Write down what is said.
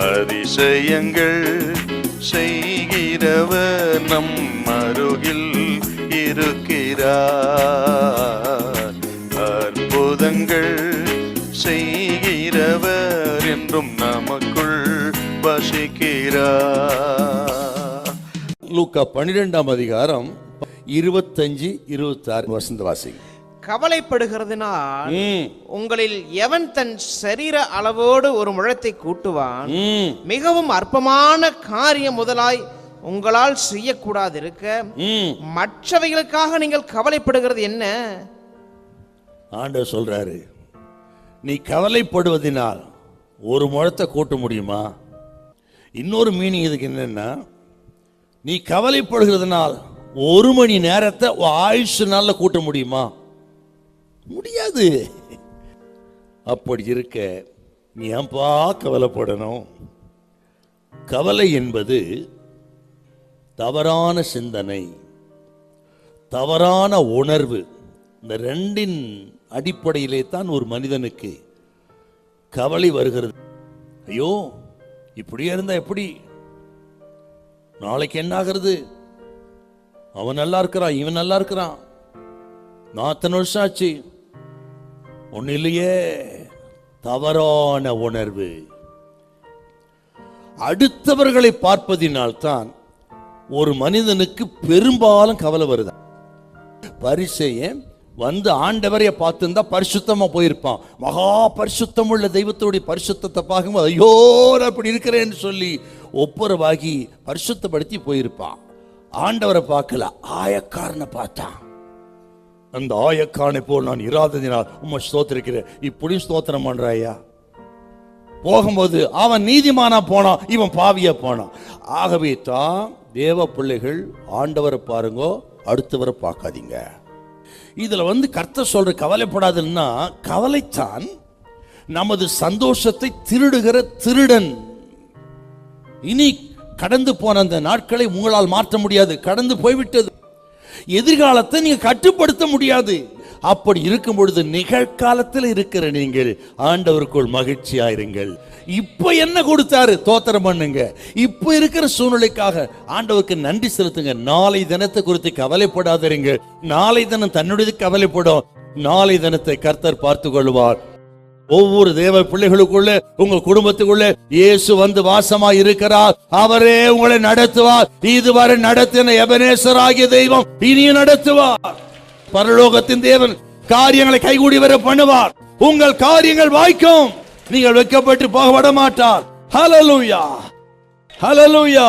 அதிசயங்கள் செய்கிறவர் நம் அருகில் இருக்கிறார். அற்புதங்கள் செய்கிறவர் என்றும் நமக்குள் வசிக்கிறார். லூக்கா 12ஆம் அதிகாரம் 25-26 வசந்த வாசிங்க. கவலைப்படுகிறதுனால் உங்களில் எவன் தன் சரீர அளவோடு ஒரு முழத்தை கூட்டுவான்? மிகவும் அற்பமான காரியம் முதலாய் உங்களால் செய்யக்கூடாது இருக்க மற்றவைகளுக்காக நீங்கள் கவலைப்படுகிறது என்ன? ஆண்டவர் சொல்றாரு, நீ கவலைப்படுவதனால் ஒரு முழத்தை கூட்ட முடியுமா? இன்னொரு மீனிங் இதுக்கு என்னன்னா, நீ கவலைப்படுகிறதுனால் 1 மணி நேரத்தை ஆயுஷ் நாள்ல கூட்ட முடியுமா? முடியாது. அப்படி இருக்க நீ ஏன்பா கவலைப்படணும்? கவலை என்பது தவறான சிந்தனை, தவறான உணர்வு. இந்த ரெண்டின் அடிப்படையிலே தான் ஒரு மனிதனுக்கு கவலை வருகிறது. ஐயோ, இப்படியே இருந்தா எப்படி? நாளைக்கு என்ன ஆகிறது? அவன் நல்லா இருக்கிறான், இவன் நல்லா இருக்கிறான், நான் அத்தனை வருஷம் ஆச்சு, ஒன்னும் இல்லையே. தவறான உணர்வு. அடுத்தவர்களை பார்ப்பதினால் தான் ஒரு மனிதனுக்கு பெரும்பாலும் கவலை வருது. பரிசேயன் வந்து ஆண்டவரைய பார்த்துருந்தா பரிசுத்தமா போயிருப்பான். மகா பரிசுத்தம் உள்ள தெய்வத்தோடைய பரிசுத்தத்தை பார்க்கும்போது ஐயோ அப்படி இருக்கிறேன்னு சொல்லி ஒப்புரவாகி பரிசுத்தப்படுத்தி போயிருப்பான். ஆண்டவரை பார்க்கல, ஆயக்காரனை பார்த்தான். அந்த ஆயக்காரனை போல் நான் இராததினால் உம்மை ஸ்தோத்திரிக்கிறேன். இப்படியும் ஸ்தோத்திரம் பண்றாயா? போகும்போது அவன் நீதிமானா போனான், இவன் பாவியா போனான். ஆகவே தான் தேவ பிள்ளைகள் ஆண்டவரை பாருங்க, அடுத்தவரை பார்க்காதீங்க. இதுல கர்த்தர் சொல்ற கவலைப்படாதுன்னா, கவலைத்தான் நமது சந்தோஷத்தை திருடுகிற திருடன். இனி கடந்து போன அந்த நாட்களை உங்களால் மாற்ற முடியாது, கடந்து போய்விட்டது. எதிர்காலத்தை நீங்க கட்டுப்படுத்த முடியாது. அப்படி இருக்கும் பொழுது நிகழ்காலத்தில் இருக்கிற நீங்கள் ஆண்டவருக்குள் மகிழ்ச்சியா இருங்கள். இப்ப என்ன கொடுத்தாரு தோத்திரம் பண்ணுங்க. இப்ப இருக்கிற சூழ்நிலைக்காக ஆண்டவருக்கு நன்றி செலுத்துங்க. நாளை தினத்தை குறித்து கவலைப்படாதீங்க. நாளை தினம் தன்னுடைய கவலைப்படும். நாளை தினத்தை கர்த்தர் பார்த்து கொள்வார். ஒவ்வொரு தேவ பிள்ளைகளுக்குள்ள, உங்க குடும்பத்துக்குள்ள இயேசு வந்து வாசமா இருக்கிறார். அவரே உங்களை நடத்துவார். இதுவரை நடத்தின எபனேசர் ஆகிய தெய்வம் இனியும் நடத்துவார். பரலோகத்தின் தேவன் காரியங்களை கைகூடி வர பண்ணுவார். உங்கள் காரியங்கள் வாய்க்கும். நீங்கள் வெட்கப்பட்டு போக விட மாட்டார். ஹல்லேலூயா, ஹல்லேலூயா.